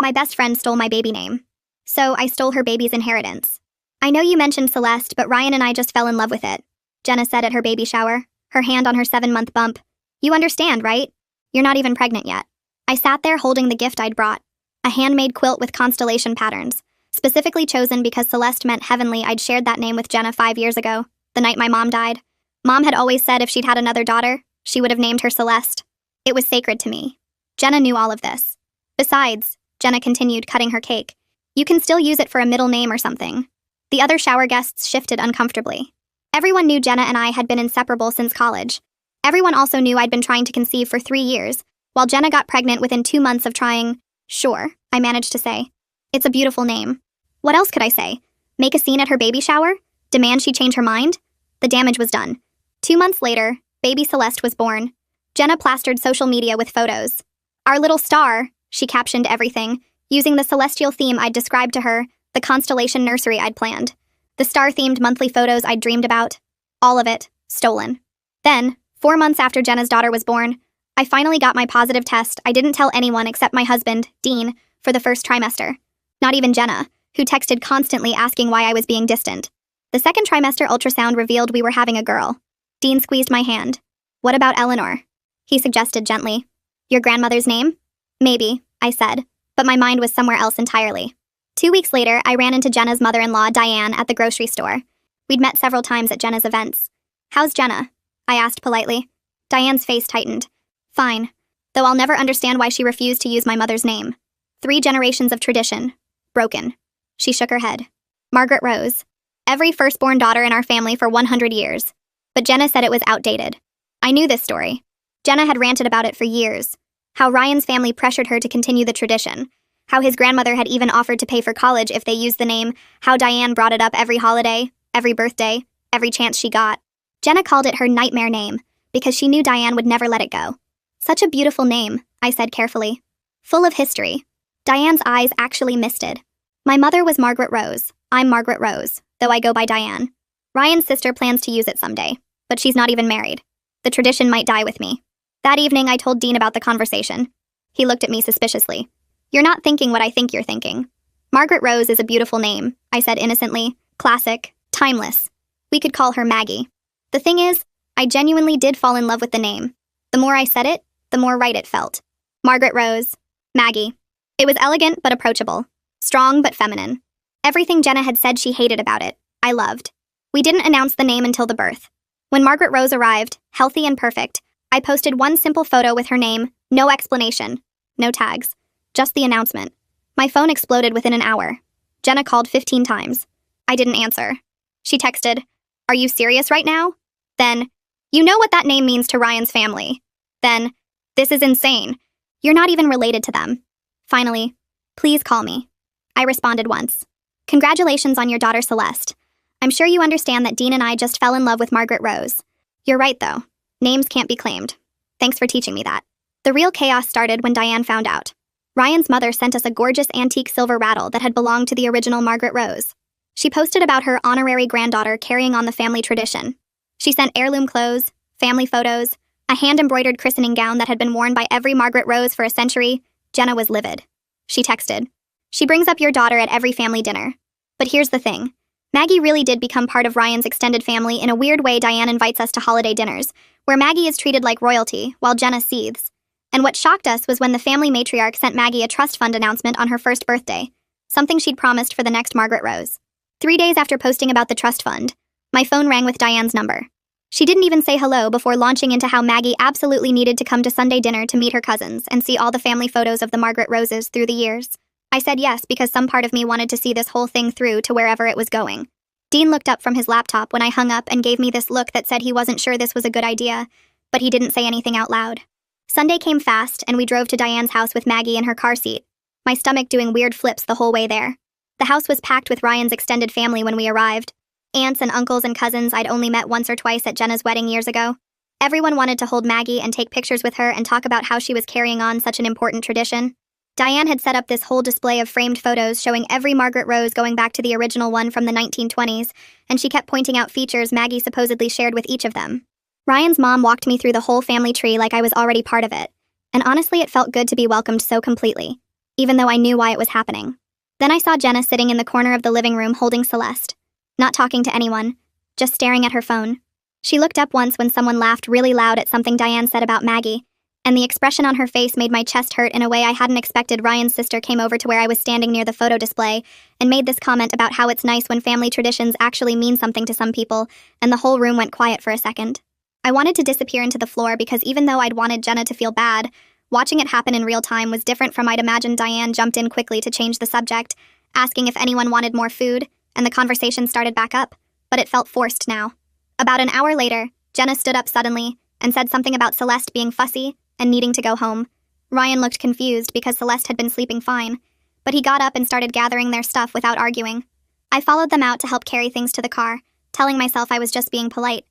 My best friend stole my baby name. So I stole her baby's inheritance. I know you mentioned Celeste, but Ryan and I just fell in love with it, Jenna said at her baby shower, her hand on her 7-month bump. You understand, right? You're not even pregnant yet. I sat there holding the gift I'd brought, a handmade quilt with constellation patterns, specifically chosen because Celeste meant heavenly. I'd shared that name with Jenna 5 years ago, the night my mom died. Mom had always said if she'd had another daughter, she would have named her Celeste. It was sacred to me. Jenna knew all of this. Besides, Jenna continued, cutting her cake, you can still use it for a middle name or something. The other shower guests shifted uncomfortably. Everyone knew Jenna and I had been inseparable since college. Everyone also knew I'd been trying to conceive for 3 years, while Jenna got pregnant within 2 months of trying. Sure, I managed to say. It's a beautiful name. What else could I say? Make a scene at her baby shower? Demand she change her mind? The damage was done. 2 months later, baby Celeste was born. Jenna plastered social media with photos. Our little star, she captioned everything, using the celestial theme I'd described to her, the constellation nursery I'd planned. The star-themed monthly photos I'd dreamed about. All of it, stolen. Then, 4 months after Jenna's daughter was born, I finally got my positive test. I didn't tell anyone except my husband, Dean, for the first trimester. Not even Jenna, who texted constantly asking why I was being distant. The second trimester ultrasound revealed we were having a girl. Dean squeezed my hand. What about Eleanor? He suggested gently. Your grandmother's name? Maybe, I said, but my mind was somewhere else entirely. 2 weeks later, I ran into Jenna's mother-in-law, Diane, at the grocery store. We'd met several times at Jenna's events. How's Jenna? I asked politely. Diane's face tightened. Fine, though I'll never understand why she refused to use my mother's name. 3 generations of tradition. Broken. She shook her head. Margaret Rose. Every firstborn daughter in our family for 100 years. But Jenna said it was outdated. I knew this story. Jenna had ranted about it for years. How Ryan's family pressured her to continue the tradition. How his grandmother had even offered to pay for college if they used the name. How Diane brought it up every holiday, every birthday, every chance she got. Jenna called it her nightmare name, because she knew Diane would never let it go. Such a beautiful name, I said carefully. Full of history. Diane's eyes actually misted. My mother was Margaret Rose. I'm Margaret Rose, though I go by Diane. Ryan's sister plans to use it someday, but she's not even married. The tradition might die with me. That evening, I told Dean about the conversation. He looked at me suspiciously. You're not thinking what I think you're thinking. Margaret Rose is a beautiful name, I said innocently. Classic. Timeless. We could call her Maggie. The thing is, I genuinely did fall in love with the name. The more I said it, the more right it felt. Margaret Rose. Maggie. It was elegant but approachable. Strong but feminine. Everything Jenna had said she hated about it, I loved. We didn't announce the name until the birth. When Margaret Rose arrived, healthy and perfect, I posted one simple photo with her name, no explanation, no tags, just the announcement. My phone exploded within an hour. Jenna called 15 times. I didn't answer. She texted, Are you serious right now? Then, You know what that name means to Ryan's family. Then, This is insane. You're not even related to them. Finally, Please call me. I responded once. Congratulations on your daughter Celeste. I'm sure you understand that Dean and I just fell in love with Margaret Rose. You're right, though. Names can't be claimed. Thanks for teaching me that. The real chaos started when Diane found out. Ryan's mother sent us a gorgeous antique silver rattle that had belonged to the original Margaret Rose. She posted about her honorary granddaughter carrying on the family tradition. She sent heirloom clothes, family photos, a hand-embroidered christening gown that had been worn by every Margaret Rose for a century. Jenna was livid. She texted, She brings up your daughter at every family dinner. But here's the thing. Maggie really did become part of Ryan's extended family in a weird way. Diane invites us to holiday dinners, where Maggie is treated like royalty, while Jenna seethes. And what shocked us was when the family matriarch sent Maggie a trust fund announcement on her first birthday, something she'd promised for the next Margaret Rose. 3 days after posting about the trust fund, my phone rang with Diane's number. She didn't even say hello before launching into how Maggie absolutely needed to come to Sunday dinner to meet her cousins and see all the family photos of the Margaret Roses through the years. I said yes because some part of me wanted to see this whole thing through to wherever it was going. Dean looked up from his laptop when I hung up and gave me this look that said he wasn't sure this was a good idea, but he didn't say anything out loud. Sunday came fast, and we drove to Diane's house with Maggie in her car seat, my stomach doing weird flips the whole way there. The house was packed with Ryan's extended family when we arrived. Aunts and uncles and cousins I'd only met once or twice at Jenna's wedding years ago. Everyone wanted to hold Maggie and take pictures with her and talk about how she was carrying on such an important tradition. Diane had set up this whole display of framed photos showing every Margaret Rose going back to the original one from the 1920s, and she kept pointing out features Maggie supposedly shared with each of them. Ryan's mom walked me through the whole family tree like I was already part of it, and honestly it felt good to be welcomed so completely. even though I knew why it was happening. Then I saw Jenna sitting in the corner of the living room holding Celeste, not talking to anyone, just staring at her phone. She looked up once when someone laughed really loud at something Diane said about Maggie, and the expression on her face made my chest hurt in a way I hadn't expected. Ryan's sister came over to where I was standing near the photo display and made this comment about how it's nice when family traditions actually mean something to some people, and the whole room went quiet for a second. I wanted to disappear into the floor because even though I'd wanted Jenna to feel bad, watching it happen in real time was different from I'd imagined. Diane jumped in quickly to change the subject, asking if anyone wanted more food, and the conversation started back up, but it felt forced now. About an hour later, Jenna stood up suddenly and said something about Celeste being fussy and needing to go home. Ryan looked confused because Celeste had been sleeping fine, but he got up and started gathering their stuff without arguing. I followed them out to help carry things to the car, telling myself I was just being polite,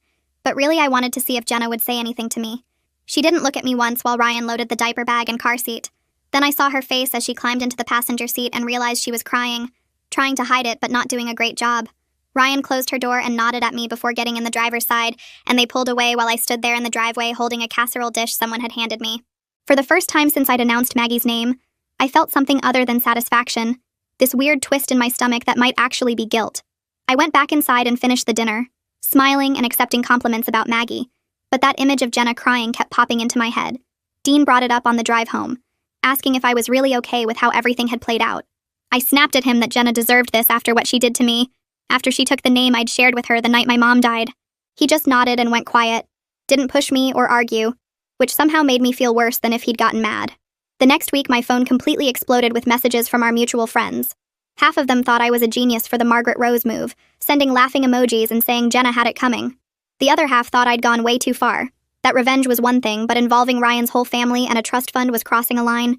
but really I wanted to see if Jenna would say anything to me. She didn't look at me once while Ryan loaded the diaper bag and car seat. Then I saw her face as she climbed into the passenger seat and realized she was crying, trying to hide it but not doing a great job. Ryan closed her door and nodded at me before getting in the driver's side, and they pulled away while I stood there in the driveway holding a casserole dish someone had handed me. For the first time since I'd announced Maggie's name, I felt something other than satisfaction, this weird twist in my stomach that might actually be guilt. I went back inside and finished the dinner, smiling and accepting compliments about Maggie, but that image of Jenna crying kept popping into my head. Dean brought it up on the drive home, asking if I was really okay with how everything had played out. I snapped at him that Jenna deserved this after what she did to me, after she took the name I'd shared with her the night my mom died. He just nodded and went quiet, didn't push me or argue, which somehow made me feel worse than if he'd gotten mad. The next week, my phone completely exploded with messages from our mutual friends. Half of them thought I was a genius for the Margaret Rose move, sending laughing emojis and saying Jenna had it coming. The other half thought I'd gone way too far, that revenge was one thing, but involving Ryan's whole family and a trust fund was crossing a line.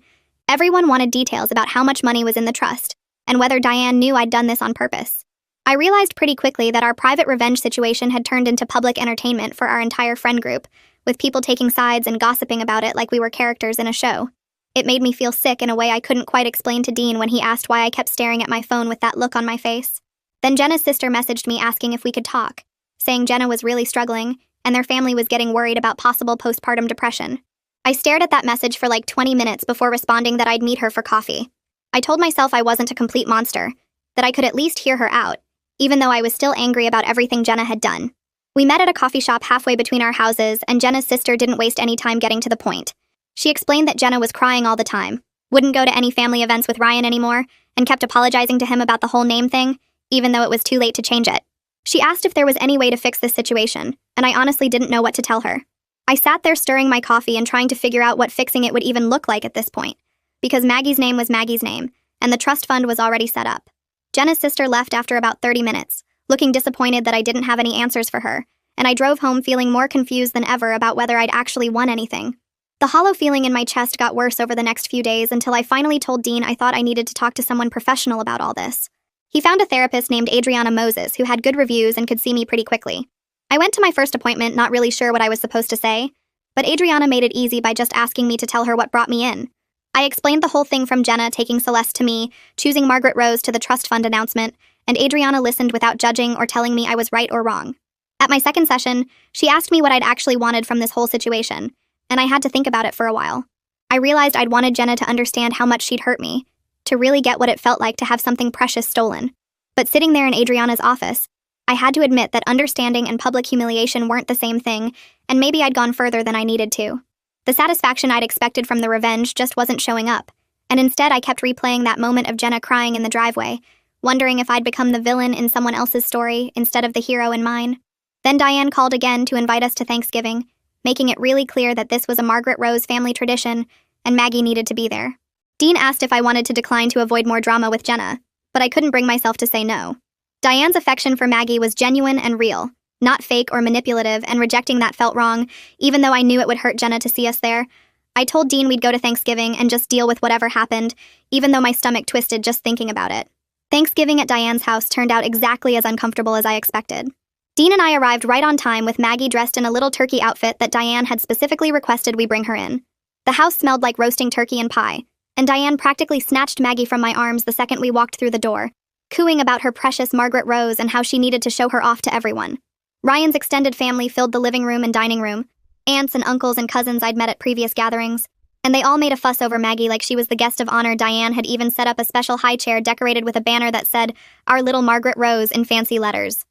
Everyone wanted details about how much money was in the trust, and whether Diane knew I'd done this on purpose. I realized pretty quickly that our private revenge situation had turned into public entertainment for our entire friend group, with people taking sides and gossiping about it like we were characters in a show. It made me feel sick in a way I couldn't quite explain to Dean when he asked why I kept staring at my phone with that look on my face. Then Jenna's sister messaged me asking if we could talk, saying Jenna was really struggling, and their family was getting worried about possible postpartum depression. I stared at that message for like 20 minutes before responding that I'd meet her for coffee. I told myself I wasn't a complete monster, that I could at least hear her out, even though I was still angry about everything Jenna had done. We met at a coffee shop halfway between our houses, and Jenna's sister didn't waste any time getting to the point. She explained that Jenna was crying all the time, wouldn't go to any family events with Ryan anymore, and kept apologizing to him about the whole name thing, even though it was too late to change it. She asked if there was any way to fix this situation, and I honestly didn't know what to tell her. I sat there stirring my coffee and trying to figure out what fixing it would even look like at this point, because Maggie's name was Maggie's name, and the trust fund was already set up. Jenna's sister left after about 30 minutes, looking disappointed that I didn't have any answers for her, and I drove home feeling more confused than ever about whether I'd actually won anything. The hollow feeling in my chest got worse over the next few days until I finally told Dean I thought I needed to talk to someone professional about all this. He found a therapist named Adriana Moses who had good reviews and could see me pretty quickly. I went to my first appointment not really sure what I was supposed to say, but Adriana made it easy by just asking me to tell her what brought me in. I explained the whole thing from Jenna taking Celeste to me, choosing Margaret Rose to the trust fund announcement, and Adriana listened without judging or telling me I was right or wrong. At my second session, she asked me what I'd actually wanted from this whole situation, and I had to think about it for a while. I realized I'd wanted Jenna to understand how much she'd hurt me, to really get what it felt like to have something precious stolen. But sitting there in Adriana's office, I had to admit that understanding and public humiliation weren't the same thing, and maybe I'd gone further than I needed to. The satisfaction I'd expected from the revenge just wasn't showing up, and instead I kept replaying that moment of Jenna crying in the driveway, wondering if I'd become the villain in someone else's story instead of the hero in mine. Then Diane called again to invite us to Thanksgiving, making it really clear that this was a Margaret Rose family tradition, and Maggie needed to be there. Dean asked if I wanted to decline to avoid more drama with Jenna, but I couldn't bring myself to say no. Diane's affection for Maggie was genuine and real, not fake or manipulative, and rejecting that felt wrong, even though I knew it would hurt Jenna to see us there. I told Dean we'd go to Thanksgiving and just deal with whatever happened, even though my stomach twisted just thinking about it. Thanksgiving at Diane's house turned out exactly as uncomfortable as I expected. Dean and I arrived right on time with Maggie dressed in a little turkey outfit that Diane had specifically requested we bring her in. The house smelled like roasting turkey and pie, and Diane practically snatched Maggie from my arms the second we walked through the door, cooing about her precious Margaret Rose and how she needed to show her off to everyone. Ryan's extended family filled the living room and dining room, aunts and uncles and cousins I'd met at previous gatherings, And they all made a fuss over Maggie like she was the guest of honor. Diane had even set up a special high chair decorated with a banner that said, "Our little Margaret Rose," in fancy letters.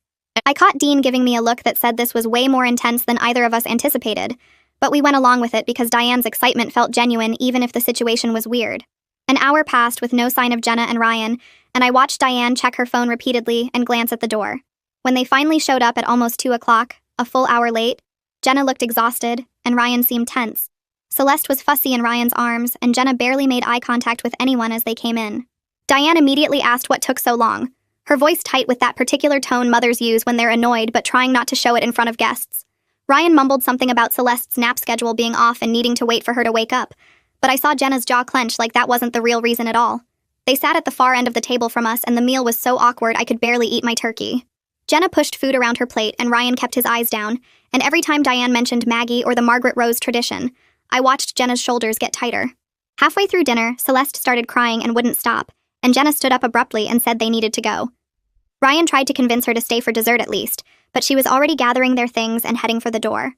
I caught Dean giving me a look that said this was way more intense than either of us anticipated, but we went along with it because Diane's excitement felt genuine even if the situation was weird. An hour passed with no sign of Jenna and Ryan, and I watched Diane check her phone repeatedly and glance at the door. When they finally showed up at almost 2 o'clock, a full hour late, Jenna looked exhausted, and Ryan seemed tense. Celeste was fussy in Ryan's arms, and Jenna barely made eye contact with anyone as they came in. Diane immediately asked what took so long, her voice tight with that particular tone mothers use when they're annoyed but trying not to show it in front of guests. Ryan mumbled something about Celeste's nap schedule being off and needing to wait for her to wake up, but I saw Jenna's jaw clench like that wasn't the real reason at all. They sat at the far end of the table from us, and the meal was so awkward I could barely eat my turkey. Jenna pushed food around her plate, and Ryan kept his eyes down, and every time Diane mentioned Maggie or the Margaret Rose tradition, I watched Jenna's shoulders get tighter. Halfway through dinner, Celeste started crying and wouldn't stop, and Jenna stood up abruptly and said they needed to go. Ryan tried to convince her to stay for dessert at least, but she was already gathering their things and heading for the door.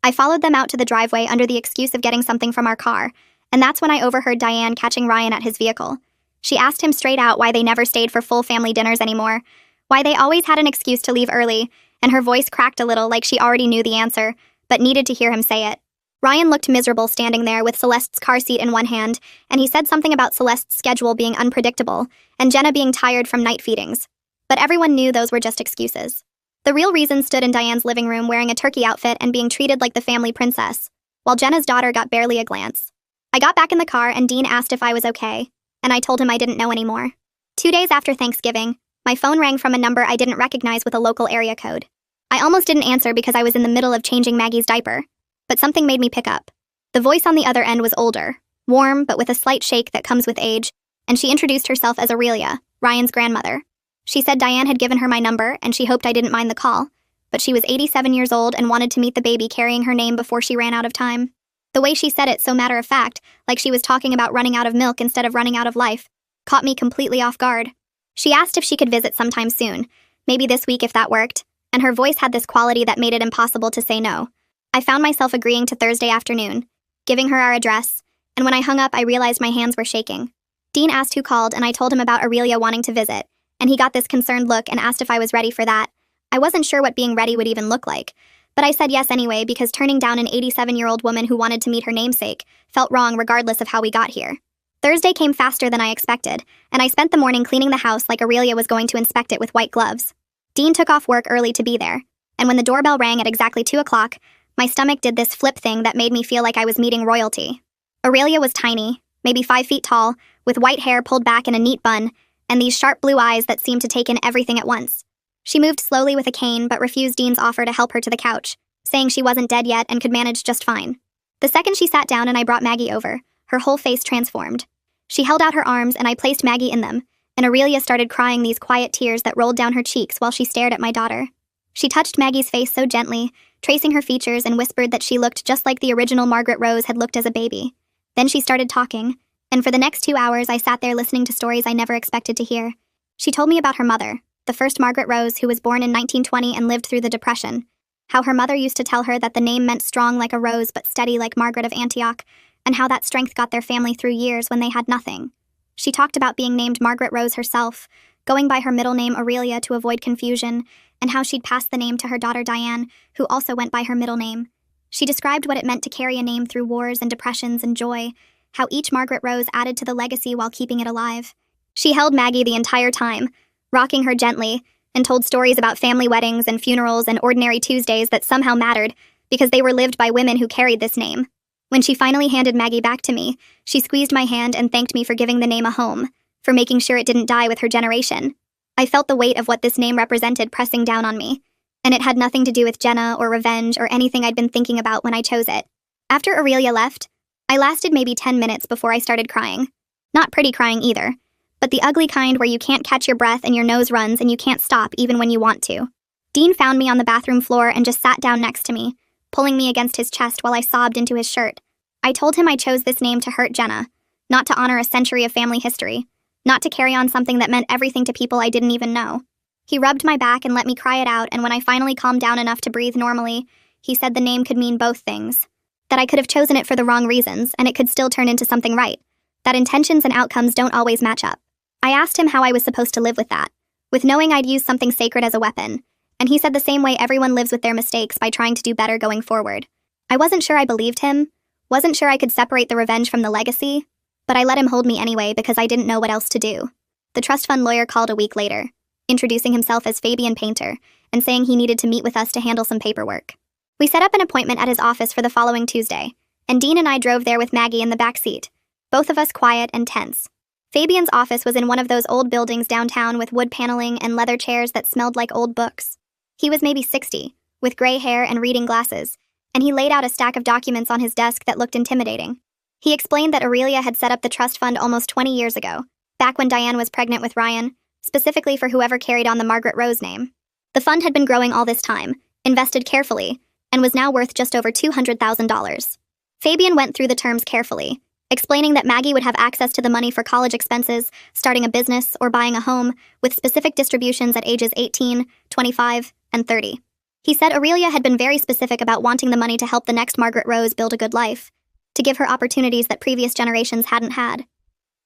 I followed them out to the driveway under the excuse of getting something from our car, and that's when I overheard Diane catching Ryan at his vehicle. She asked him straight out why they never stayed for full family dinners anymore, why they always had an excuse to leave early, and her voice cracked a little like she already knew the answer, but needed to hear him say it. Ryan looked miserable standing there with Celeste's car seat in one hand, and he said something about Celeste's schedule being unpredictable, and Jenna being tired from night feedings. But everyone knew those were just excuses. The real reason stood in Diane's living room wearing a turkey outfit and being treated like the family princess, while Jenna's daughter got barely a glance. I got back in the car and Dean asked if I was okay, and I told him I didn't know anymore. 2 days after Thanksgiving, my phone rang from a number I didn't recognize with a local area code. I almost didn't answer because I was in the middle of changing Maggie's diaper, but something made me pick up. The voice on the other end was older, warm but with a slight shake that comes with age, and she introduced herself as Aurelia, Ryan's grandmother. She said Diane had given her my number and she hoped I didn't mind the call, but she was 87 years old and wanted to meet the baby carrying her name before she ran out of time. The way she said it so matter-of-fact, like she was talking about running out of milk instead of running out of life, caught me completely off guard. She asked if she could visit sometime soon, maybe this week if that worked, and her voice had this quality that made it impossible to say no. I found myself agreeing to Thursday afternoon, giving her our address, and when I hung up I realized my hands were shaking. Dean asked who called and I told him about Aurelia wanting to visit, and he got this concerned look and asked if I was ready for that. I wasn't sure what being ready would even look like, but I said yes anyway because turning down an 87-year-old woman who wanted to meet her namesake felt wrong regardless of how we got here. Thursday came faster than I expected, and I spent the morning cleaning the house like Aurelia was going to inspect it with white gloves. Dean took off work early to be there, and when the doorbell rang at exactly 2 o'clock, my stomach did this flip thing that made me feel like I was meeting royalty. Aurelia was tiny, maybe 5 feet tall, with white hair pulled back in a neat bun, and these sharp blue eyes that seemed to take in everything at once. She moved slowly with a cane but refused Dean's offer to help her to the couch, saying she wasn't dead yet and could manage just fine. The second she sat down and I brought Maggie over, her whole face transformed. She held out her arms and I placed Maggie in them, and Aurelia started crying these quiet tears that rolled down her cheeks while she stared at my daughter. She touched Maggie's face so gently, tracing her features, and whispered that she looked just like the original Margaret Rose had looked as a baby. Then she started talking, and for the next 2 hours I sat there listening to stories I never expected to hear. She told me about her mother, the first Margaret Rose who was born in 1920 and lived through the Depression, how her mother used to tell her that the name meant strong like a rose but steady like Margaret of Antioch, and how that strength got their family through years when they had nothing. She talked about being named Margaret Rose herself, going by her middle name Aurelia to avoid confusion, and how she'd passed the name to her daughter Diane, who also went by her middle name. She described what it meant to carry a name through wars and depressions and joy, how each Margaret Rose added to the legacy while keeping it alive. She held Maggie the entire time, rocking her gently, and told stories about family weddings and funerals and ordinary Tuesdays that somehow mattered because they were lived by women who carried this name. When she finally handed Maggie back to me, she squeezed my hand and thanked me for giving the name a home, for making sure it didn't die with her generation. I felt the weight of what this name represented pressing down on me, and it had nothing to do with Jenna or revenge or anything I'd been thinking about when I chose it. After Aurelia left, I lasted maybe 10 minutes before I started crying. Not pretty crying either, but the ugly kind where you can't catch your breath and your nose runs and you can't stop even when you want to. Dean found me on the bathroom floor and just sat down next to me, pulling me against his chest while I sobbed into his shirt. I told him I chose this name to hurt Jenna, not to honor a century of family history, not to carry on something that meant everything to people I didn't even know. He rubbed my back and let me cry it out, and when I finally calmed down enough to breathe normally, he said the name could mean both things. That I could have chosen it for the wrong reasons, and it could still turn into something right. That intentions and outcomes don't always match up. I asked him how I was supposed to live with that, with knowing I'd use something sacred as a weapon, and he said the same way everyone lives with their mistakes by trying to do better going forward. I wasn't sure I believed him, wasn't sure I could separate the revenge from the legacy, but I let him hold me anyway because I didn't know what else to do. The trust fund lawyer called a week later, introducing himself as Fabian Painter, and saying he needed to meet with us to handle some paperwork. We set up an appointment at his office for the following Tuesday, and Dean and I drove there with Maggie in the back seat, both of us quiet and tense. Fabian's office was in one of those old buildings downtown with wood paneling and leather chairs that smelled like old books. He was maybe 60, with gray hair and reading glasses, and he laid out a stack of documents on his desk that looked intimidating. He explained that Aurelia had set up the trust fund almost 20 years ago, back when Diane was pregnant with Ryan, specifically for whoever carried on the Margaret Rose name. The fund had been growing all this time, invested carefully, and was now worth just over $200,000. Fabian went through the terms carefully, explaining that Maggie would have access to the money for college expenses, starting a business, or buying a home, with specific distributions at ages 18, 25, and 30. He said Aurelia had been very specific about wanting the money to help the next Margaret Rose build a good life, to give her opportunities that previous generations hadn't had.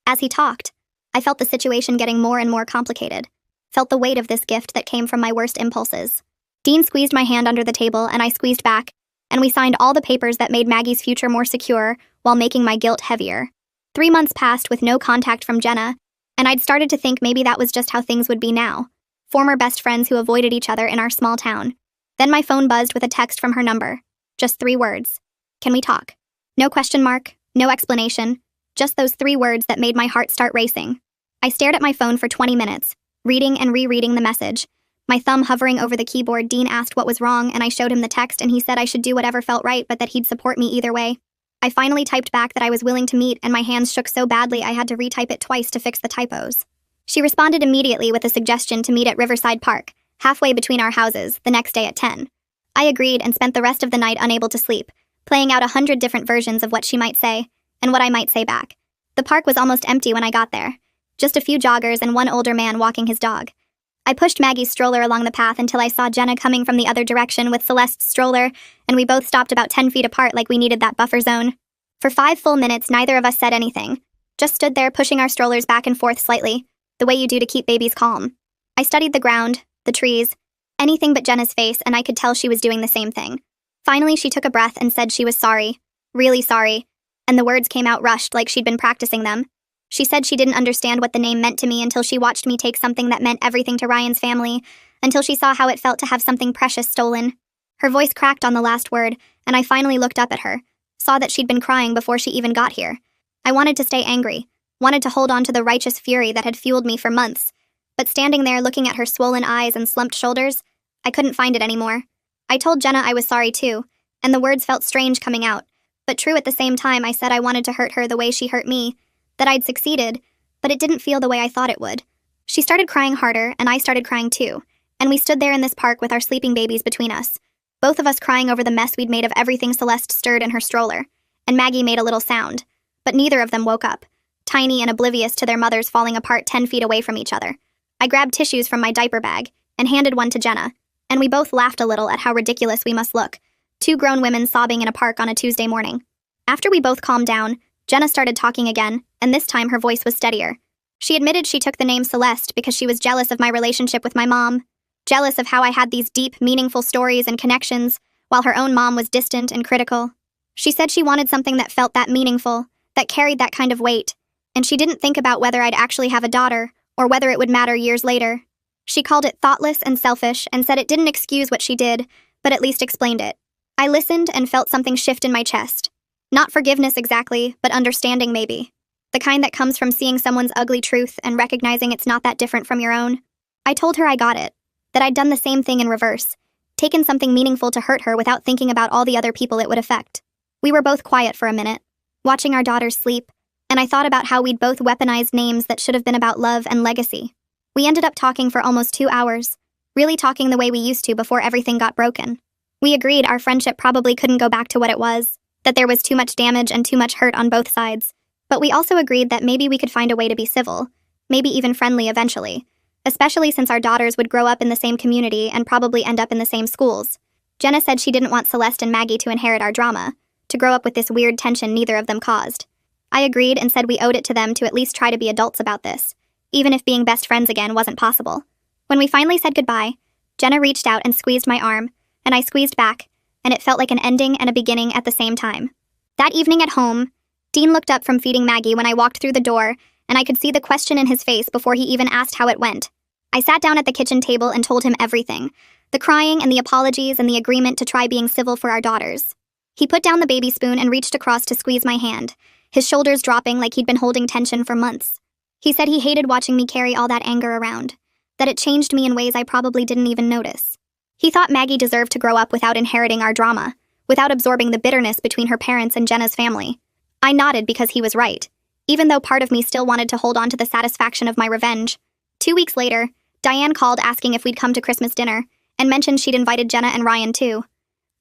As he talked, I felt the situation getting more and more complicated, felt the weight of this gift that came from my worst impulses. Dean squeezed my hand under the table, and I squeezed back, and we signed all the papers that made Maggie's future more secure while making my guilt heavier. 3 months passed with no contact from Jenna, and I'd started to think maybe that was just how things would be now. Former best friends who avoided each other in our small town. Then my phone buzzed with a text from her number. Just 3 words. Can we talk? No question mark, no explanation, just those 3 words that made my heart start racing. I stared at my phone for 20 minutes, reading and rereading the message. My thumb hovering over the keyboard. Dean asked what was wrong, and I showed him the text, and he said I should do whatever felt right, but that he'd support me either way. I finally typed back that I was willing to meet, and my hands shook so badly I had to retype it twice to fix the typos. She responded immediately with a suggestion to meet at Riverside Park, halfway between our houses, the next day at 10. I agreed and spent the rest of the night unable to sleep, playing out 100 different versions of what she might say, and what I might say back. The park was almost empty when I got there. Just a few joggers and one older man walking his dog. I pushed Maggie's stroller along the path until I saw Jenna coming from the other direction with Celeste's stroller, and we both stopped about 10 feet apart like we needed that buffer zone. For 5 full minutes, neither of us said anything. Just stood there pushing our strollers back and forth slightly, the way you do to keep babies calm. I studied the ground, the trees, anything but Jenna's face, and I could tell she was doing the same thing. Finally, she took a breath and said she was sorry. Really sorry. And the words came out rushed like she'd been practicing them. She said she didn't understand what the name meant to me until she watched me take something that meant everything to Ryan's family, until she saw how it felt to have something precious stolen. Her voice cracked on the last word, and I finally looked up at her, saw that she'd been crying before she even got here. I wanted to stay angry, wanted to hold on to the righteous fury that had fueled me for months, but standing there looking at her swollen eyes and slumped shoulders, I couldn't find it anymore. I told Jenna I was sorry too, and the words felt strange coming out, but true at the same time. I said I wanted to hurt her the way she hurt me, that I'd succeeded, but it didn't feel the way I thought it would. She started crying harder, and I started crying too, and we stood there in this park with our sleeping babies between us, both of us crying over the mess we'd made of everything Celeste stirred in her stroller, and Maggie made a little sound, but neither of them woke up, tiny and oblivious to their mothers falling apart 10 feet away from each other. I grabbed tissues from my diaper bag and handed one to Jenna, and we both laughed a little at how ridiculous we must look, 2 grown women sobbing in a park on a Tuesday morning. After we both calmed down, Jenna started talking again, and this time her voice was steadier. She admitted she took the name Celeste because she was jealous of my relationship with my mom, jealous of how I had these deep, meaningful stories and connections, while her own mom was distant and critical. She said she wanted something that felt that meaningful, that carried that kind of weight, and she didn't think about whether I'd actually have a daughter, or whether it would matter years later. She called it thoughtless and selfish, and said it didn't excuse what she did, but at least explained it. I listened and felt something shift in my chest. Not forgiveness exactly, but understanding maybe. The kind that comes from seeing someone's ugly truth and recognizing it's not that different from your own. I told her I got it, that I'd done the same thing in reverse, taken something meaningful to hurt her without thinking about all the other people it would affect. We were both quiet for a minute, watching our daughters sleep, and I thought about how we'd both weaponized names that should have been about love and legacy. We ended up talking for almost 2 hours, really talking the way we used to before everything got broken. We agreed our friendship probably couldn't go back to what it was, that there was too much damage and too much hurt on both sides, but we also agreed that maybe we could find a way to be civil, maybe even friendly eventually, especially since our daughters would grow up in the same community and probably end up in the same schools. Jenna said she didn't want Celeste and Maggie to inherit our drama, to grow up with this weird tension neither of them caused. I agreed and said we owed it to them to at least try to be adults about this, even if being best friends again wasn't possible. When we finally said goodbye, Jenna reached out and squeezed my arm, and I squeezed back, and it felt like an ending and a beginning at the same time. That evening at home, Dean looked up from feeding Maggie when I walked through the door, and I could see the question in his face before he even asked how it went. I sat down at the kitchen table and told him everything, the crying and the apologies and the agreement to try being civil for our daughters. He put down the baby spoon and reached across to squeeze my hand, his shoulders dropping like he'd been holding tension for months. He said he hated watching me carry all that anger around, that it changed me in ways I probably didn't even notice. He thought Maggie deserved to grow up without inheriting our drama, without absorbing the bitterness between her parents and Jenna's family. I nodded because he was right, even though part of me still wanted to hold on to the satisfaction of my revenge. 2 weeks later, Diane called asking if we'd come to Christmas dinner, and mentioned she'd invited Jenna and Ryan too.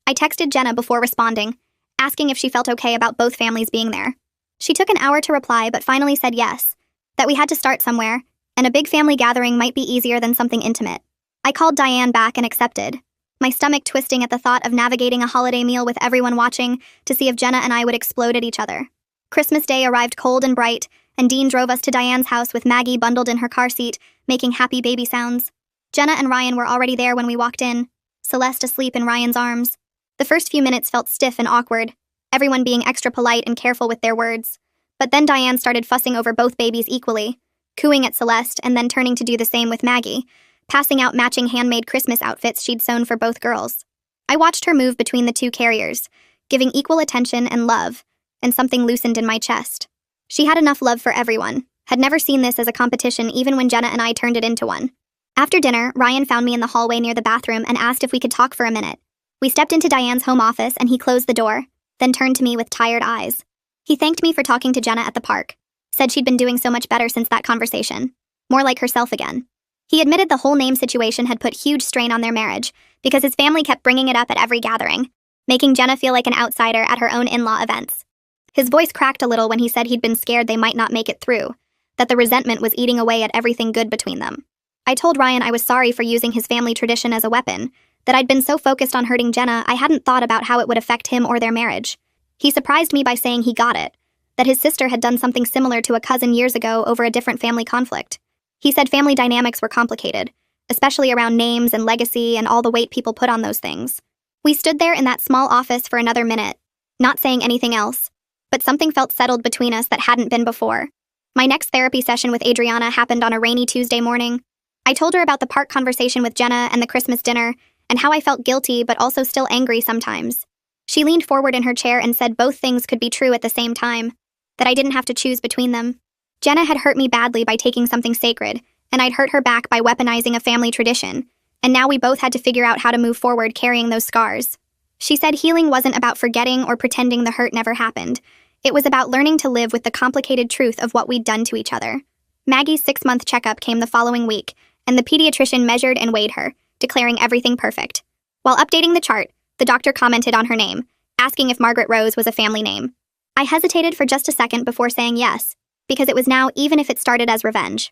I texted Jenna before responding, asking if she felt okay about both families being there. She took an hour to reply but finally said yes, that we had to start somewhere, and a big family gathering might be easier than something intimate. I called Diane back and accepted, my stomach twisting at the thought of navigating a holiday meal with everyone watching to see if Jenna and I would explode at each other. Christmas Day arrived cold and bright, and Dean drove us to Diane's house with Maggie bundled in her car seat, making happy baby sounds. Jenna and Ryan were already there when we walked in, Celeste asleep in Ryan's arms. The first few minutes felt stiff and awkward, everyone being extra polite and careful with their words. But then Diane started fussing over both babies equally, cooing at Celeste and then turning to do the same with Maggie, passing out matching handmade Christmas outfits she'd sewn for both girls. I watched her move between the two carriers, giving equal attention and love, and something loosened in my chest. She had enough love for everyone, had never seen this as a competition even when Jenna and I turned it into one. After dinner, Ryan found me in the hallway near the bathroom and asked if we could talk for a minute. We stepped into Diane's home office and he closed the door, then turned to me with tired eyes. He thanked me for talking to Jenna at the park, said she'd been doing so much better since that conversation, more like herself again. He admitted the whole name situation had put huge strain on their marriage because his family kept bringing it up at every gathering, making Jenna feel like an outsider at her own in-law events. His voice cracked a little when he said he'd been scared they might not make it through, that the resentment was eating away at everything good between them. I told Ryan I was sorry for using his family tradition as a weapon, that I'd been so focused on hurting Jenna I hadn't thought about how it would affect him or their marriage. He surprised me by saying he got it, that his sister had done something similar to a cousin years ago over a different family conflict. He said family dynamics were complicated, especially around names and legacy and all the weight people put on those things. We stood there in that small office for another minute, not saying anything else, but something felt settled between us that hadn't been before. My next therapy session with Adriana happened on a rainy Tuesday morning. I told her about the park conversation with Jenna and the Christmas dinner, and how I felt guilty but also still angry sometimes. She leaned forward in her chair and said both things could be true at the same time, that I didn't have to choose between them. Jenna had hurt me badly by taking something sacred, and I'd hurt her back by weaponizing a family tradition, and now we both had to figure out how to move forward carrying those scars. She said healing wasn't about forgetting or pretending the hurt never happened. It was about learning to live with the complicated truth of what we'd done to each other. Maggie's 6-month checkup came the following week, and the pediatrician measured and weighed her, declaring everything perfect. While updating the chart, the doctor commented on her name, asking if Margaret Rose was a family name. I hesitated for just a second before saying yes, because it was now even if it started as revenge.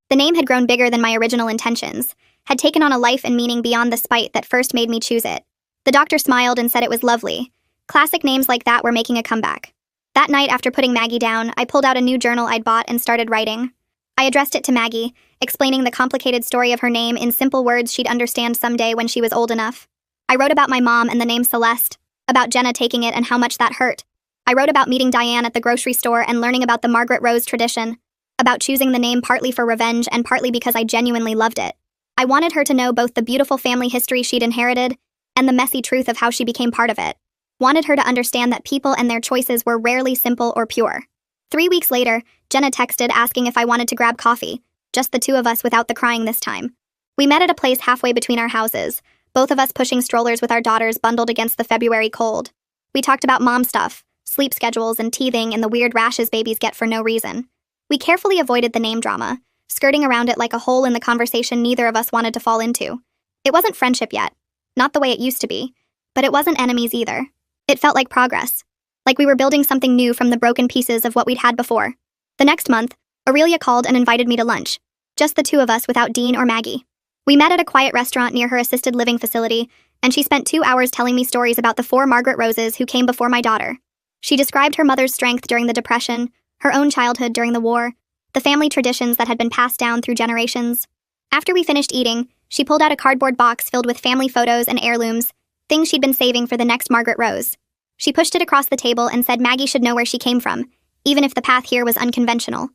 The name had grown bigger than my original intentions, had taken on a life and meaning beyond the spite that first made me choose it. The doctor smiled and said it was lovely. Classic names like that were making a comeback. That night after putting Maggie down, I pulled out a new journal I'd bought and started writing. I addressed it to Maggie, explaining the complicated story of her name in simple words she'd understand someday when she was old enough. I wrote about my mom and the name Celeste, about Jenna taking it and how much that hurt. I wrote about meeting Diane at the grocery store and learning about the Margaret Rose tradition, about choosing the name partly for revenge and partly because I genuinely loved it. I wanted her to know both the beautiful family history she'd inherited and the messy truth of how she became part of it. Wanted her to understand that people and their choices were rarely simple or pure. 3 weeks later, Jenna texted asking if I wanted to grab coffee, just the two of us without the crying this time. We met at a place halfway between our houses, both of us pushing strollers with our daughters bundled against the February cold. We talked about mom stuff, sleep schedules, and teething and the weird rashes babies get for no reason. We carefully avoided the name drama, skirting around it like a hole in the conversation neither of us wanted to fall into. It wasn't friendship yet, not the way it used to be, but it wasn't enemies either. It felt like progress, like we were building something new from the broken pieces of what we'd had before. The next month, Aurelia called and invited me to lunch, just the two of us without Dean or Maggie. We met at a quiet restaurant near her assisted living facility, and she spent 2 hours telling me stories about the 4 Margaret Roses who came before my daughter. She described her mother's strength during the Depression, her own childhood during the war, the family traditions that had been passed down through generations. After we finished eating, she pulled out a cardboard box filled with family photos and heirlooms, things she'd been saving for the next Margaret Rose. She pushed it across the table and said Maggie should know where she came from, even if the path here was unconventional.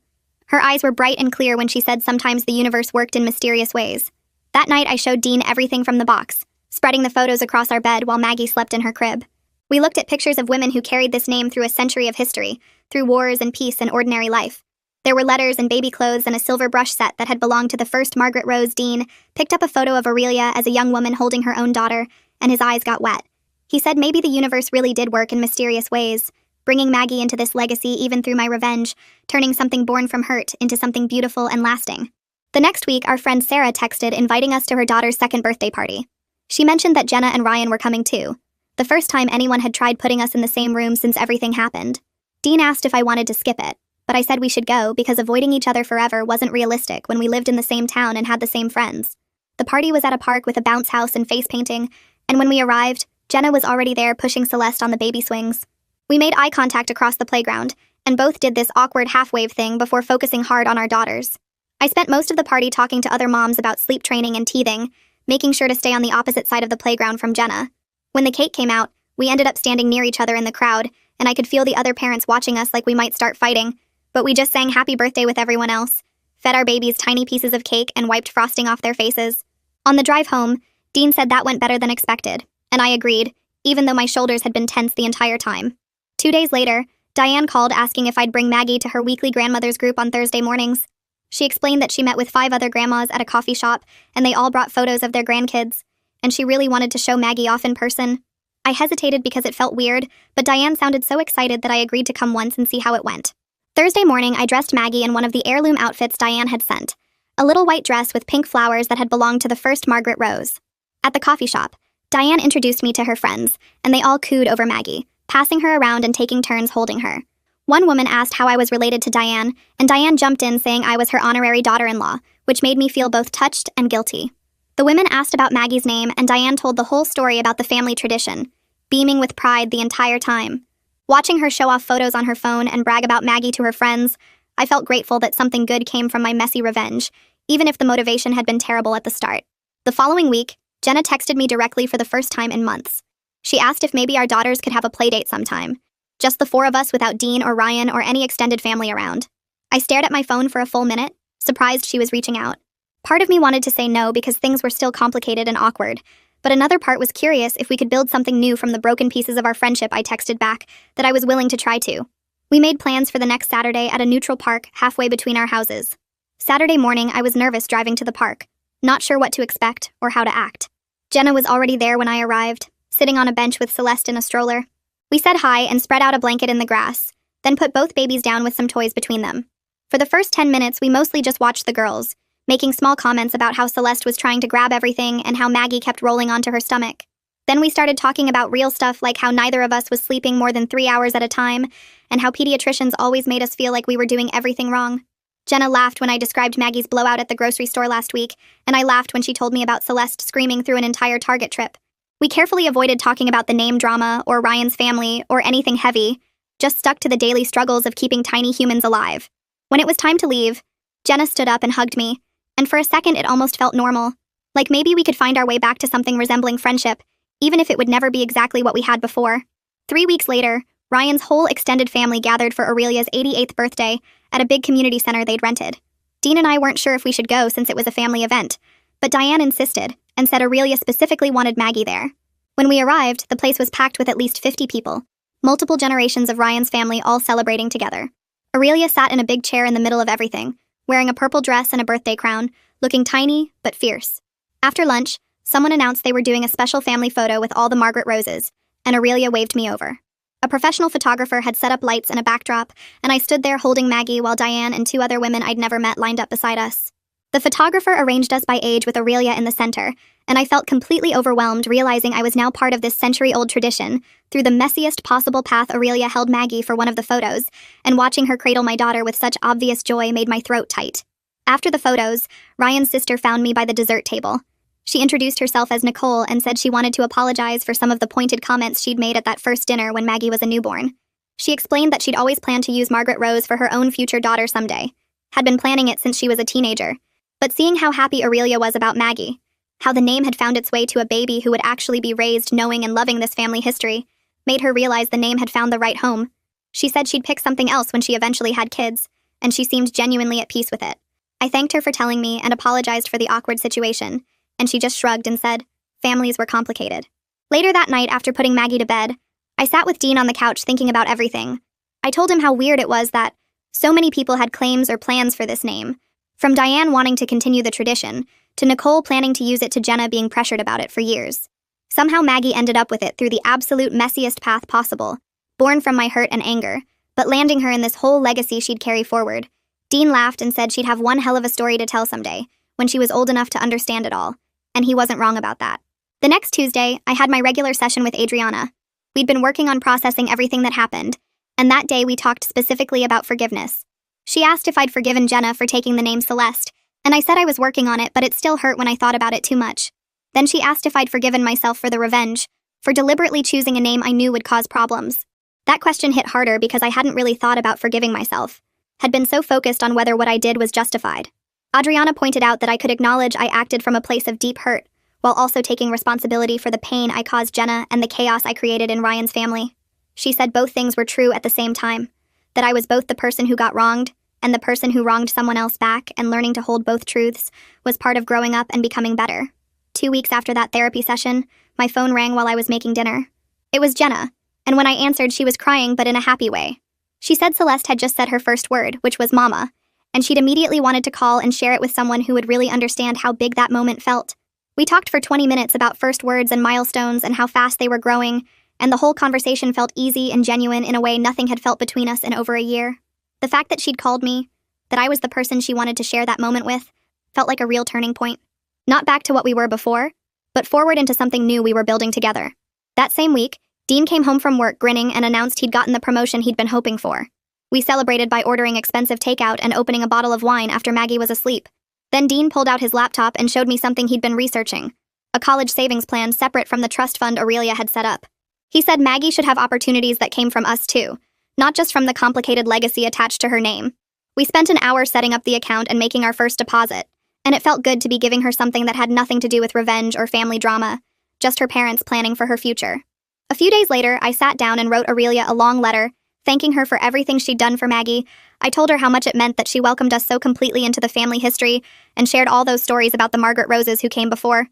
Her eyes were bright and clear when she said sometimes the universe worked in mysterious ways. That night I showed Dean everything from the box, spreading the photos across our bed while Maggie slept in her crib. We looked at pictures of women who carried this name through a century of history, through wars and peace and ordinary life. There were letters and baby clothes and a silver brush set that had belonged to the first Margaret Rose. Dean picked up a photo of Aurelia as a young woman holding her own daughter, and his eyes got wet. He said maybe the universe really did work in mysterious ways, bringing Maggie into this legacy even through my revenge, turning something born from hurt into something beautiful and lasting. The next week, our friend Sarah texted inviting us to her daughter's second birthday party. She mentioned that Jenna and Ryan were coming too, the first time anyone had tried putting us in the same room since everything happened. Dean asked if I wanted to skip it, but I said we should go because avoiding each other forever wasn't realistic when we lived in the same town and had the same friends. The party was at a park with a bounce house and face painting, and when we arrived, Jenna was already there pushing Celeste on the baby swings. We made eye contact across the playground, and both did this awkward half-wave thing before focusing hard on our daughters. I spent most of the party talking to other moms about sleep training and teething, making sure to stay on the opposite side of the playground from Jenna. When the cake came out, we ended up standing near each other in the crowd, and I could feel the other parents watching us like we might start fighting, but we just sang happy birthday with everyone else, fed our babies tiny pieces of cake and wiped frosting off their faces. On the drive home, Dean said that went better than expected, and I agreed, even though my shoulders had been tense the entire time. 2 days later, Diane called asking if I'd bring Maggie to her weekly grandmother's group on Thursday mornings. She explained that she met with 5 other grandmas at a coffee shop, and they all brought photos of their grandkids, and she really wanted to show Maggie off in person. I hesitated because it felt weird, but Diane sounded so excited that I agreed to come once and see how it went. Thursday morning, I dressed Maggie in one of the heirloom outfits Diane had sent, a little white dress with pink flowers that had belonged to the first Margaret Rose. At the coffee shop, Diane introduced me to her friends, and they all cooed over Maggie, passing her around and taking turns holding her. One woman asked how I was related to Diane, and Diane jumped in saying I was her honorary daughter-in-law, which made me feel both touched and guilty. The women asked about Maggie's name, and Diane told the whole story about the family tradition, beaming with pride the entire time. Watching her show off photos on her phone and brag about Maggie to her friends, I felt grateful that something good came from my messy revenge, even if the motivation had been terrible at the start. The following week, Jenna texted me directly for the first time in months. She asked if maybe our daughters could have a playdate sometime. Just the 4 of us without Dean or Ryan or any extended family around. I stared at my phone for a full minute, surprised she was reaching out. Part of me wanted to say no because things were still complicated and awkward, but another part was curious if we could build something new from the broken pieces of our friendship. I texted back that I was willing to try to. We made plans for the next Saturday at a neutral park halfway between our houses. Saturday morning, I was nervous driving to the park, not sure what to expect or how to act. Jenna was already there when I arrived, sitting on a bench with Celeste in a stroller. We said hi and spread out a blanket in the grass, then put both babies down with some toys between them. For the first 10 minutes, we mostly just watched the girls, making small comments about how Celeste was trying to grab everything and how Maggie kept rolling onto her stomach. Then we started talking about real stuff like how neither of us was sleeping more than 3 hours at a time, and how pediatricians always made us feel like we were doing everything wrong. Jenna laughed when I described Maggie's blowout at the grocery store last week, and I laughed when she told me about Celeste screaming through an entire Target trip. We carefully avoided talking about the name drama or Ryan's family or anything heavy, just stuck to the daily struggles of keeping tiny humans alive. When it was time to leave, Jenna stood up and hugged me, and for a second it almost felt normal, like maybe we could find our way back to something resembling friendship, even if it would never be exactly what we had before. 3 weeks later, Ryan's whole extended family gathered for Aurelia's 88th birthday at a big community center they'd rented. Dean and I weren't sure if we should go since it was a family event, but Diane insisted and said Aurelia specifically wanted Maggie there. When we arrived, the place was packed with at least 50 people, multiple generations of Ryan's family all celebrating together. Aurelia sat in a big chair in the middle of everything, wearing a purple dress and a birthday crown, looking tiny but fierce. After lunch, someone announced they were doing a special family photo with all the Margaret Roses, and Aurelia waved me over. A professional photographer had set up lights and a backdrop, and I stood there holding Maggie while Diane and 2 other women I'd never met lined up beside us. The photographer arranged us by age with Aurelia in the center, and I felt completely overwhelmed realizing I was now part of this century-old tradition. Through the messiest possible path, Aurelia held Maggie for one of the photos, and watching her cradle my daughter with such obvious joy made my throat tight. After the photos, Ryan's sister found me by the dessert table. She introduced herself as Nicole and said she wanted to apologize for some of the pointed comments she'd made at that first dinner when Maggie was a newborn. She explained that she'd always planned to use Margaret Rose for her own future daughter someday, had been planning it since she was a teenager, but seeing how happy Aurelia was about Maggie, how the name had found its way to a baby who would actually be raised knowing and loving this family history, made her realize the name had found the right home. She said she'd pick something else when she eventually had kids, and she seemed genuinely at peace with it. I thanked her for telling me and apologized for the awkward situation, and she just shrugged and said, families were complicated. Later that night, after putting Maggie to bed, I sat with Dean on the couch thinking about everything. I told him how weird it was that so many people had claims or plans for this name, from Diane wanting to continue the tradition, to Nicole planning to use it to Jenna being pressured about it for years. Somehow Maggie ended up with it through the absolute messiest path possible, born from my hurt and anger, but landing her in this whole legacy she'd carry forward. Dean laughed and said she'd have one hell of a story to tell someday, when she was old enough to understand it all, and he wasn't wrong about that. The next Tuesday, I had my regular session with Adriana. We'd been working on processing everything that happened, and that day we talked specifically about forgiveness. She asked if I'd forgiven Jenna for taking the name Celeste, and I said I was working on it, but it still hurt when I thought about it too much. Then she asked if I'd forgiven myself for the revenge, for deliberately choosing a name I knew would cause problems. That question hit harder because I hadn't really thought about forgiving myself, had been so focused on whether what I did was justified. Adriana pointed out that I could acknowledge I acted from a place of deep hurt, while also taking responsibility for the pain I caused Jenna and the chaos I created in Ryan's family. She said both things were true at the same time, that I was both the person who got wronged and the person who wronged someone else back, and learning to hold both truths was part of growing up and becoming better. 2 weeks after that therapy session, my phone rang while I was making dinner. It was Jenna, and when I answered, she was crying but in a happy way. She said Celeste had just said her first word, which was mama, and she'd immediately wanted to call and share it with someone who would really understand how big that moment felt. We talked for 20 minutes about first words and milestones and how fast they were growing, and the whole conversation felt easy and genuine in a way nothing had felt between us in over a year. The fact that she'd called me, that I was the person she wanted to share that moment with, felt like a real turning point. Not back to what we were before, but forward into something new we were building together. That same week, Dean came home from work grinning and announced he'd gotten the promotion he'd been hoping for. We celebrated by ordering expensive takeout and opening a bottle of wine after Maggie was asleep. Then Dean pulled out his laptop and showed me something he'd been researching, a college savings plan separate from the trust fund Aurelia had set up. He said Maggie should have opportunities that came from us too, not just from the complicated legacy attached to her name. We spent an hour setting up the account and making our first deposit, and it felt good to be giving her something that had nothing to do with revenge or family drama, just her parents planning for her future. A few days later, I sat down and wrote Aurelia a long letter, thanking her for everything she'd done for Maggie. I told her how much it meant that she welcomed us so completely into the family history and shared all those stories about the Margaret Roses who came before.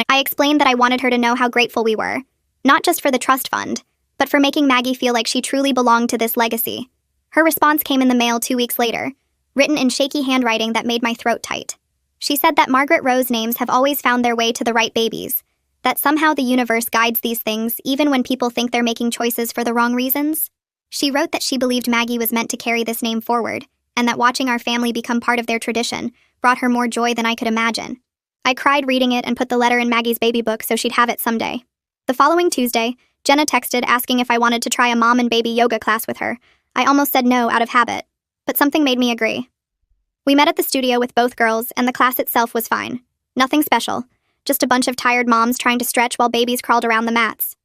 I explained that I wanted her to know how grateful we were, not just for the trust fund, but for making Maggie feel like she truly belonged to this legacy. Her response came in the mail 2 weeks later, written in shaky handwriting that made my throat tight. She said that Margaret Rose names have always found their way to the right babies, that somehow the universe guides these things even when people think they're making choices for the wrong reasons. She wrote that she believed Maggie was meant to carry this name forward, and that watching our family become part of their tradition brought her more joy than I could imagine. I cried reading it and put the letter in Maggie's baby book so she'd have it someday. The following Tuesday, Jenna texted asking if I wanted to try a mom and baby yoga class with her. I almost said no out of habit, but something made me agree. We met at the studio with both girls, and the class itself was fine. Nothing special, just a bunch of tired moms trying to stretch while babies crawled around the mats.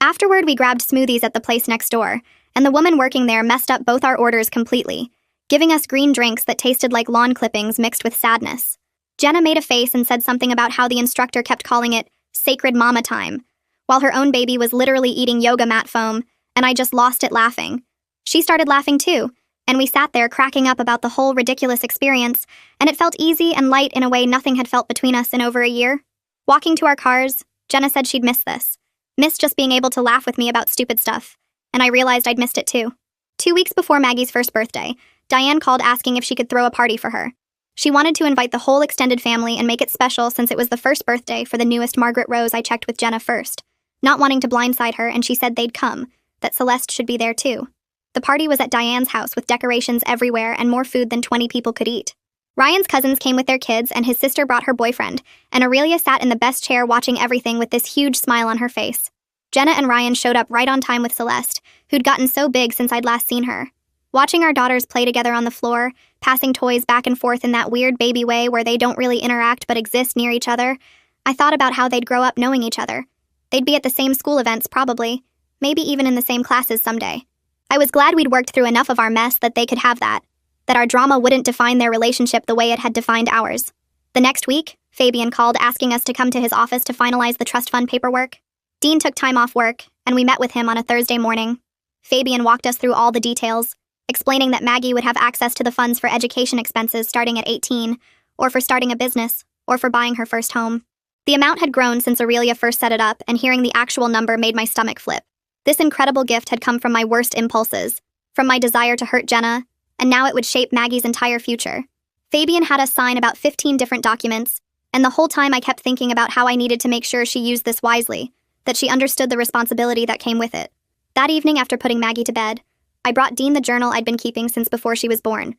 Afterward, we grabbed smoothies at the place next door, and the woman working there messed up both our orders completely, giving us green drinks that tasted like lawn clippings mixed with sadness. Jenna made a face and said something about how the instructor kept calling it sacred mama time, while her own baby was literally eating yoga mat foam, and I just lost it laughing. She started laughing too, and we sat there cracking up about the whole ridiculous experience, and it felt easy and light in a way nothing had felt between us in over a year. Walking to our cars, Jenna said she'd miss this. Miss just being able to laugh with me about stupid stuff. And I realized I'd missed it too. 2 weeks before Maggie's first birthday, Diane called asking if she could throw a party for her. She wanted to invite the whole extended family and make it special since it was the first birthday for the newest Margaret Rose. I checked with Jenna first, not wanting to blindside her, and she said they'd come, that Celeste should be there too. The party was at Diane's house with decorations everywhere and more food than 20 people could eat. Ryan's cousins came with their kids, and his sister brought her boyfriend, and Aurelia sat in the best chair watching everything with this huge smile on her face. Jenna and Ryan showed up right on time with Celeste, who'd gotten so big since I'd last seen her. Watching our daughters play together on the floor, passing toys back and forth in that weird baby way where they don't really interact but exist near each other, I thought about how they'd grow up knowing each other. They'd be at the same school events probably, maybe even in the same classes someday. I was glad we'd worked through enough of our mess that they could have that our drama wouldn't define their relationship the way it had defined ours. The next week, Fabian called asking us to come to his office to finalize the trust fund paperwork. Dean took time off work, and we met with him on a Thursday morning. Fabian walked us through all the details, explaining that Maggie would have access to the funds for education expenses starting at 18, or for starting a business, or for buying her first home. The amount had grown since Aurelia first set it up, and hearing the actual number made my stomach flip. This incredible gift had come from my worst impulses, from my desire to hurt Jenna, and now it would shape Maggie's entire future. Fabian had us sign about 15 different documents, and the whole time I kept thinking about how I needed to make sure she used this wisely, that she understood the responsibility that came with it. That evening after putting Maggie to bed, I brought Dean the journal I'd been keeping since before she was born.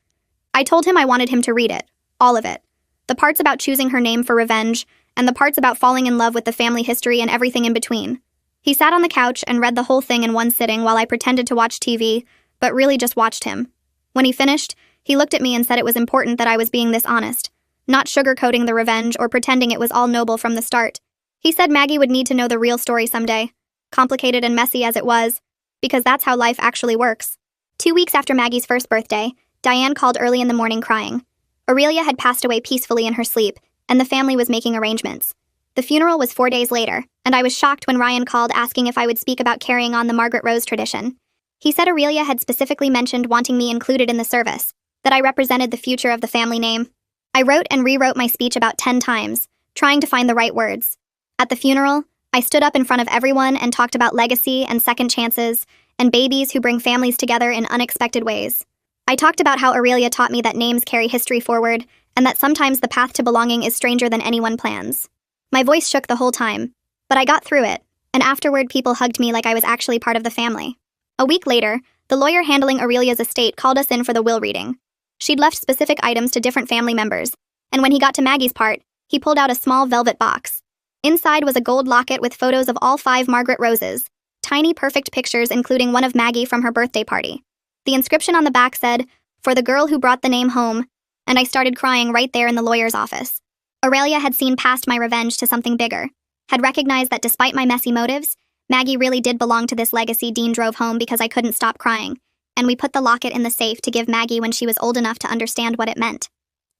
I told him I wanted him to read it, all of it. The parts about choosing her name for revenge, and the parts about falling in love with the family history and everything in between. He sat on the couch and read the whole thing in one sitting while I pretended to watch TV, but really just watched him. When he finished, he looked at me and said it was important that I was being this honest, not sugarcoating the revenge or pretending it was all noble from the start. He said Maggie would need to know the real story someday, complicated and messy as it was, because that's how life actually works. 2 weeks after Maggie's first birthday, Diane called early in the morning crying. Aurelia had passed away peacefully in her sleep, and the family was making arrangements. The funeral was 4 days later, and I was shocked when Ryan called asking if I would speak about carrying on the Margaret Rose tradition. He said Aurelia had specifically mentioned wanting me included in the service, that I represented the future of the family name. I wrote and rewrote my speech about 10 times, trying to find the right words. At the funeral, I stood up in front of everyone and talked about legacy and second chances, and babies who bring families together in unexpected ways. I talked about how Aurelia taught me that names carry history forward, and that sometimes the path to belonging is stranger than anyone plans. My voice shook the whole time, but I got through it, and afterward people hugged me like I was actually part of the family. A week later, the lawyer handling Aurelia's estate called us in for the will reading. She'd left specific items to different family members, and when he got to Maggie's part, he pulled out a small velvet box. Inside was a gold locket with photos of all 5 Margaret Roses, tiny perfect pictures including one of Maggie from her birthday party. The inscription on the back said, "For the girl who brought the name home," and I started crying right there in the lawyer's office. Aurelia had seen past my revenge to something bigger, had recognized that despite my messy motives, Maggie really did belong to this legacy Dean drove home because I couldn't stop crying, and we put the locket in the safe to give Maggie when she was old enough to understand what it meant.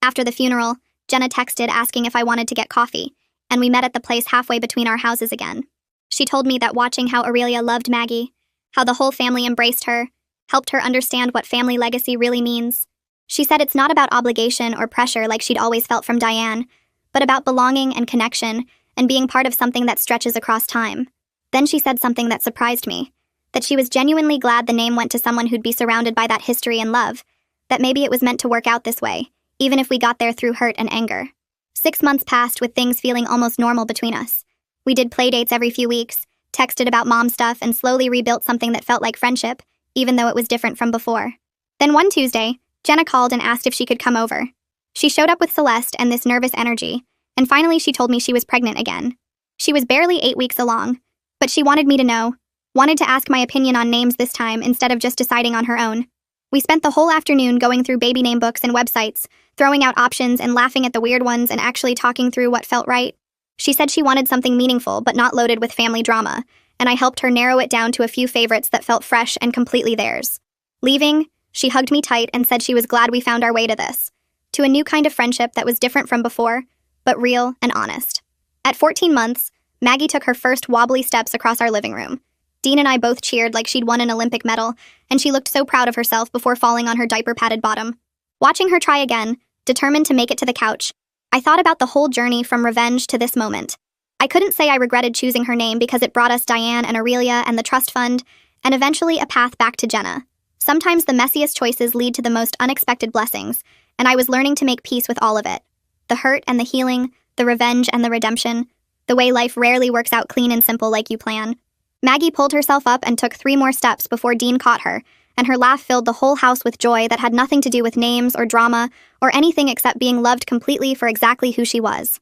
After the funeral, Jenna texted asking if I wanted to get coffee, and we met at the place halfway between our houses again. She told me that watching how Aurelia loved Maggie, how the whole family embraced her, helped her understand what family legacy really means. She said it's not about obligation or pressure like she'd always felt from Diane, but about belonging and connection and being part of something that stretches across time. Then she said something that surprised me, that she was genuinely glad the name went to someone who'd be surrounded by that history and love, that maybe it was meant to work out this way, even if we got there through hurt and anger. 6 months passed with things feeling almost normal between us. We did playdates every few weeks, texted about mom stuff, and slowly rebuilt something that felt like friendship, even though it was different from before. Then one Tuesday, Jenna called and asked if she could come over. She showed up with Celeste and this nervous energy, and finally she told me she was pregnant again. She was barely 8 weeks along, but she wanted me to know, wanted to ask my opinion on names this time instead of just deciding on her own. We spent the whole afternoon going through baby name books and websites, throwing out options and laughing at the weird ones and actually talking through what felt right. She said she wanted something meaningful but not loaded with family drama, and I helped her narrow it down to a few favorites that felt fresh and completely theirs. Leaving, she hugged me tight and said she was glad we found our way to this, to a new kind of friendship that was different from before, but real and honest. At 14 months, Maggie took her first wobbly steps across our living room. Dean and I both cheered like she'd won an Olympic medal, and she looked so proud of herself before falling on her diaper-padded bottom. Watching her try again, determined to make it to the couch, I thought about the whole journey from revenge to this moment. I couldn't say I regretted choosing her name because it brought us Diane and Aurelia and the trust fund, and eventually a path back to Jenna. Sometimes the messiest choices lead to the most unexpected blessings, and I was learning to make peace with all of it. The hurt and the healing, the revenge and the redemption, the way life rarely works out clean and simple like you plan. Maggie pulled herself up and took 3 more steps before Dean caught her, and her laugh filled the whole house with joy that had nothing to do with names or drama or anything except being loved completely for exactly who she was.